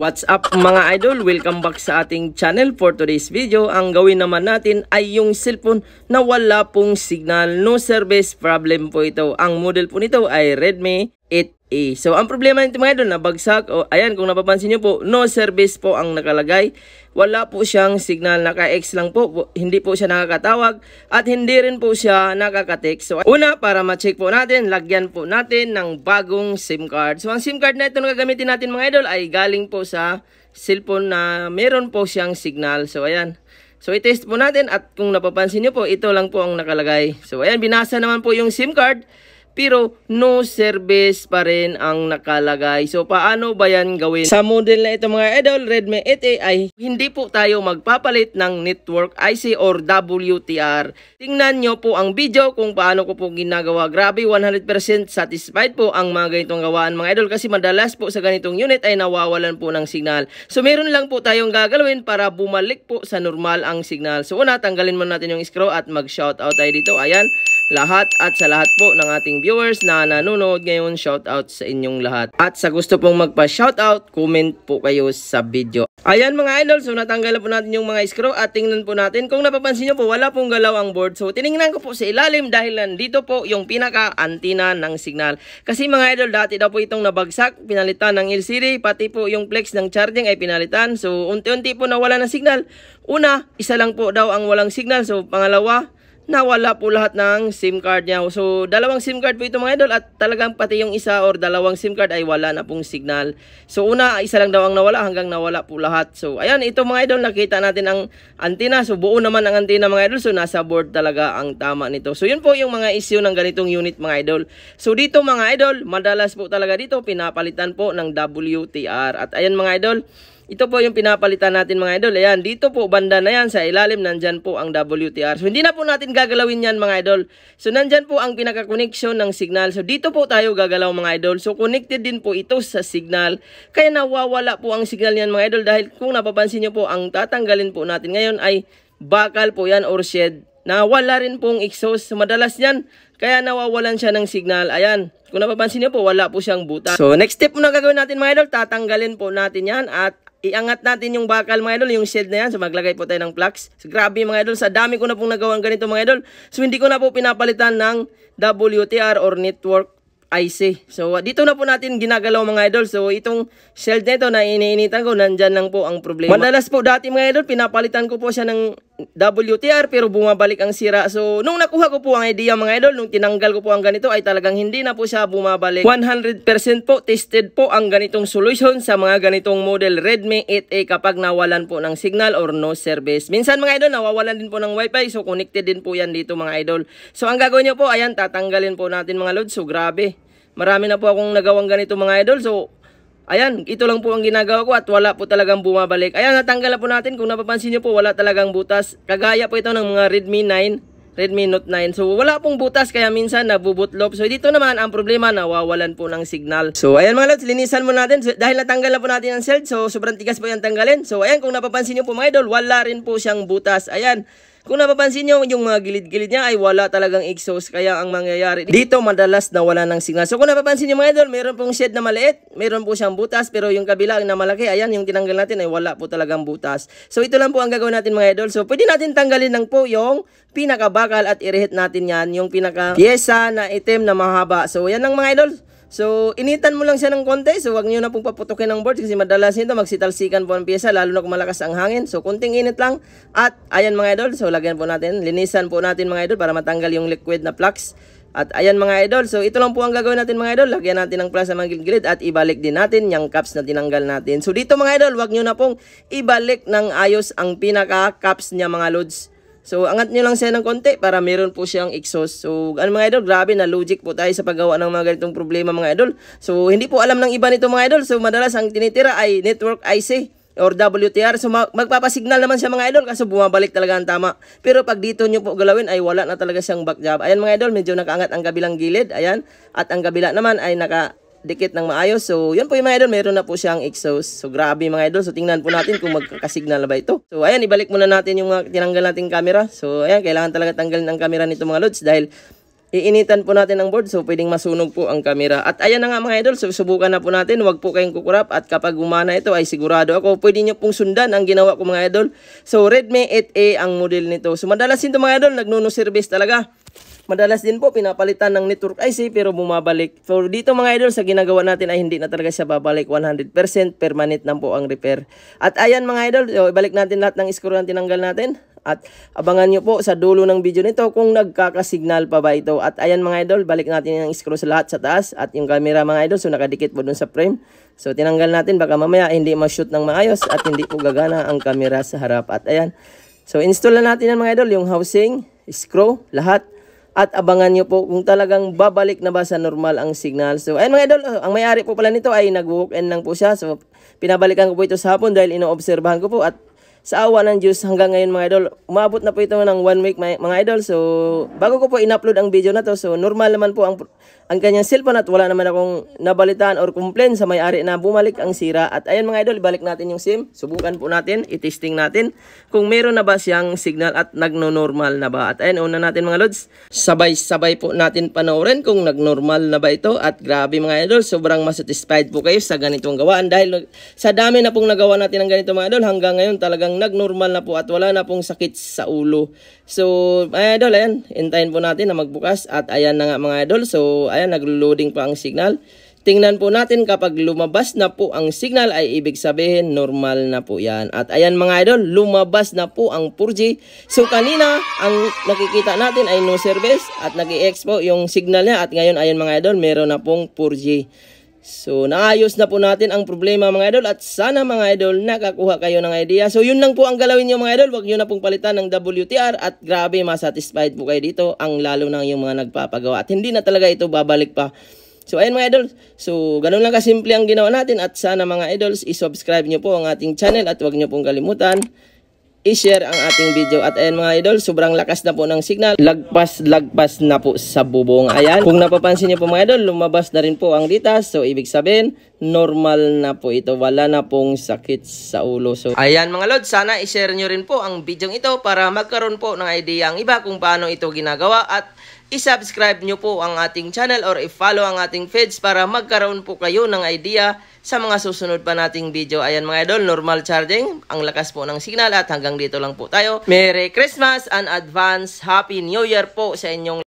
What's up mga idol? Welcome back sa ating channel. For today's video, ang gawin naman natin ay yung cellphone na wala pong signal, no service problem po ito. Ang model po nito ay Redmi 8A. So ang problema nito mga idol, nabagsak. Ayan, kung napapansin nyo po, no service po ang nakalagay. Wala po siyang signal, naka-X lang po, hindi po siya nakakatawag at hindi rin po siya nakaka-text. So una, para ma-check po natin, lagyan po natin ng bagong SIM card. So ang SIM card na ito na gagamitin natin mga idol ay galing po sa cellphone na meron po siyang signal. So ayan. So i-test po natin at kung napapansin nyo po, ito lang po ang nakalagay. So ayan, binasa naman po yung SIM card. Pero no service pa rin ang nakalagay. So paano ba yan gawin? Sa model na ito mga idol, Redmi 8A ay hindi po tayo magpapalit ng network IC or WTR. Tingnan nyo po ang video kung paano ko po ginagawa. Grabe, 100% satisfied po ang mga ganitong gawaan mga idol. Kasi madalas po sa ganitong unit ay nawawalan po ng signal. So meron lang po tayong gagalawin para bumalik po sa normal ang signal. So una, tanggalin muna natin yung screw at mag-shoutout tayo dito. Ayan. Lahat at sa lahat po ng ating viewers na nanonood ngayon, shoutout sa inyong lahat. At sa gusto pong magpa-shoutout, comment po kayo sa video. Ayan mga idol, so natanggal po natin yung mga screw at tingnan po natin. Kung napapansin nyo po, wala pong galaw ang board. So tinignan ko po sa ilalim dahil nandito po yung pinaka-antina ng signal. Kasi mga idol, dati daw po itong nabagsak, pinalitan ng LCD, pati po yung flex ng charging ay pinalitan. So unti-unti po nawala ng signal. Una, isa lang po daw ang walang signal. So pangalawa, nawala po lahat ng SIM card niya. So, dalawang SIM card po ito mga idol at talagang pati yung isa or dalawang SIM card ay wala na pong signal. So, una, isa lang daw ang nawala hanggang nawala po lahat. So, ayan, ito mga idol, nakita natin ang antenna. So, buo naman ang antenna mga idol. So, nasa board talaga ang tama nito. So, yun po yung mga issue ng ganitong unit mga idol. So, dito mga idol, madalas po talaga dito, pinapalitan po ng WTR. At ayan mga idol, ito po yung pinapalitan natin mga idol. Ayan, dito po banda na yan sa ilalim, nandyan po ang WTR. So hindi na po natin gagalawin yan mga idol. So nandyan po ang pinaka-connection ng signal. So dito po tayo gagalaw mga idol. So connected din po ito sa signal. Kaya nawawala po ang signal yan mga idol. Dahil kung napapansin nyo po, ang tatanggalin po natin ngayon ay bakal po yan or shed. Na wala rin pong exhaust. So madalas yan, kaya nawawalan siya ng signal. Ayan, kung napapansin nyo po, wala po siyang butas. So next step po na gagawin natin mga idol, tatanggalin po natin yan at iangat natin yung bakal mga idol, yung shield na yan. So maglagay po tayo ng plugs. So grabe mga idol, sa dami ko na pong nagawang ganito mga idol. So hindi ko na po pinapalitan ng WTR or network IC. So dito na po natin ginagalaw mga idol. So itong shield na ito na iniinitan ko, nandyan lang po ang problema. Madalas po dati mga idol, pinapalitan ko po siya ng WTR pero bumabalik ang sira. So nung nakuha ko po ang idea mga idol, nung tinanggal ko po ang ganito ay talagang hindi na po siya bumabalik. 100% po tested po ang ganitong solution sa mga ganitong model Redmi 8A kapag nawalan po ng signal or no service. Minsan mga idol, nawawalan din po ng wifi. So connected din po yan dito mga idol. So ang gagawin nyo po, ayan, tatanggalin po natin mga lods. So grabe, marami na po akong nagawang ganito mga idol. So ayan, ito lang po ang ginagawa ko at wala po talagang bumabalik. Ayan, natanggal na po natin. Kung napapansin nyo po, wala talagang butas. Kagaya po ito ng mga Redmi 9, Redmi Note 9. So wala pong butas kaya minsan nabubutlop. So dito naman ang problema, nawawalan po ng signal. So ayan mga lods, linisan mo natin. So, dahil natanggal na po natin ang shield, so sobrang tigas po yung tanggalin. So ayan, kung napapansin nyo po mga idol, wala rin po siyang butas. Ayan. Kung napapansin nyo, yung mga gilid-gilid niya ay wala talagang exhaust. Kaya ang mangyayari dito, madalas na wala ng signal. So kung napapansin nyo mga idol, meron pong shed na maliit, meron po siyang butas, pero yung kabila na malaki, ayan, yung tinanggal natin ay wala po talagang butas. So ito lang po ang gagawin natin mga idol. So pwede natin tanggalin lang po yung pinakabakal at i-reheat natin yan, yung pinaka-pyesa na itim na mahaba. So yan lang mga idol. So, initan mo lang siya ng konti. So, wag niyo na pong paputukin ng board kasi madalas nito magsitalsikan po ang pyesa lalo na kung malakas ang hangin. So, kunting init lang. At, ayan mga idol. So, lagyan po natin. Linisan po natin mga idol para matanggal yung liquid na flux. At, ayan mga idol. So, ito lang po ang gagawin natin mga idol. Lagyan natin ng plus sa mga gilid at ibalik din natin yung caps na tinanggal natin. So, dito mga idol, wag niyo na pong ibalik ng ayos ang pinaka-caps niya mga lods. So, angat nyo lang siya ng konti para meron po siyang exhaust. So, ano mga idol, grabe na logic po tayo sa paggawa ng mga ganitong problema mga idol. So, hindi po alam ng iba nito mga idol. So, madalas ang tinitira ay network IC or WTR. So, magpapasignal naman siya mga idol kasi bumabalik talaga ang tama. Pero pag dito nyo po galawin ay wala na talaga siyang back job. Ayan mga idol, medyo nakaangat ang kabilang gilid. Ayan. At ang kabila naman ay dikit ng maayos. So, yun po yung mga idol, meron na po siyang exhaust. So, grabe mga idol. So, tingnan po natin kung magkakasignal ba ito. So, ayan, ibalik muna natin yung tinanggal nating camera. So, ayan, kailangan talaga tanggalin ang camera nito mga lods dahil iinitan po natin ang board, so pwedeng masunog po ang camera. At ayan na nga mga idol, so subukan na po natin, wag po kayong kukurap at kapag gumana ito ay sigurado ako, pwede nyo pong sundan ang ginawa ko mga idol. So Redmi 8A ang model nito. So madalas ito mga idol, nagnuno-service talaga. Madalas din po pinapalitan ng network IC pero bumabalik. So dito mga idol sa ginagawa natin ay hindi na talaga siya babalik, 100% permanent na po ang repair. At ayan mga idol, so, ibalik natin lahat ng screw na tinanggal natin. At abangan nyo po sa dulo ng video nito kung nagkakasignal pa ba ito. At ayan mga idol, balik natin yung screw sa lahat sa taas. At yung camera mga idol, so nakadikit po dun sa frame. So tinanggal natin, baka mamaya hindi ma-shoot ng maayos at hindi po gagana ang camera sa harap. At ayan, so install na natin yan mga idol, yung housing, screw, lahat. At abangan nyo po kung talagang babalik na ba sa normal ang signal. So ayun mga idol, ang may-ari po pala nito ay nag-walk-in lang po siya. So pinabalikan ko po ito sa hapon dahil inoobserbahan ko po. At sa awa ng Diyos hanggang ngayon mga idol, umabot na po ito ng 1 week mga idol. So bago ko po in-upload ang video na to, so normal naman po ang kanyang cellphone at wala naman akong nabalitaan or complain sa may-ari na bumalik ang sira. At ayun mga idol, ibalik natin yung SIM. Subukan po natin, i-testing natin kung meron na ba siyang signal at nagno-normal na ba. At ayun, una natin mga lods, sabay-sabay po natin panoorin kung nag-normal na ba ito. At grabe mga idol, sobrang masatisfied po kayo sa ganitong gawaan. Dahil sa dami na pong nagawa natin ng ganito mga idol, hanggang ngayon talagang nag-normal na po at wala na pong sakit sa ulo. So mga idol, ayan, hintayin po natin na magbukas. At ayan na nga mga idol, so ayan, naglo-loading pa ang signal. Tingnan po natin kapag lumabas na po ang signal ay ibig sabihin normal na po yan. At ayan mga idol, lumabas na po ang 4G. So kanina ang nakikita natin ay no service at nag-i-X po yung signal niya. At ngayon ayan mga idol, meron na pong 4G. So naayos na po natin ang problema mga idol. At sana mga idol nakakuha kayo ng idea. So yun lang po ang galawin nyo mga idol. Huwag nyo na pong palitan ng WTR. At grabe masatisfied po kayo dito. Ang lalo na yung mga nagpapagawa. At hindi na talaga ito babalik pa. So ayun mga idol, so ganun lang kasimple ang ginawa natin at sana mga idols i-subscribe nyo po ang ating channel at huwag nyo pong kalimutan i-share ang ating video. At ayun mga idol, sobrang lakas na po ng signal, lagpas na po sa bubong. Ayan, kung napapansin nyo po mga idol, lumabas na rin po ang data, so ibig sabihin normal na po ito, wala na pong sakit sa ulo. So ayan mga lord, sana i-share nyo rin po ang video ito para magkaroon po ng idea ang iba kung paano ito ginagawa at i-subscribe nyo po ang ating channel or i-follow ang ating feeds para magkaroon po kayo ng idea sa mga susunod pa nating video. Ayan mga idol, normal charging, ang lakas po ng signal at hanggang dito lang po tayo. Merry Christmas and advance Happy New Year po sa inyong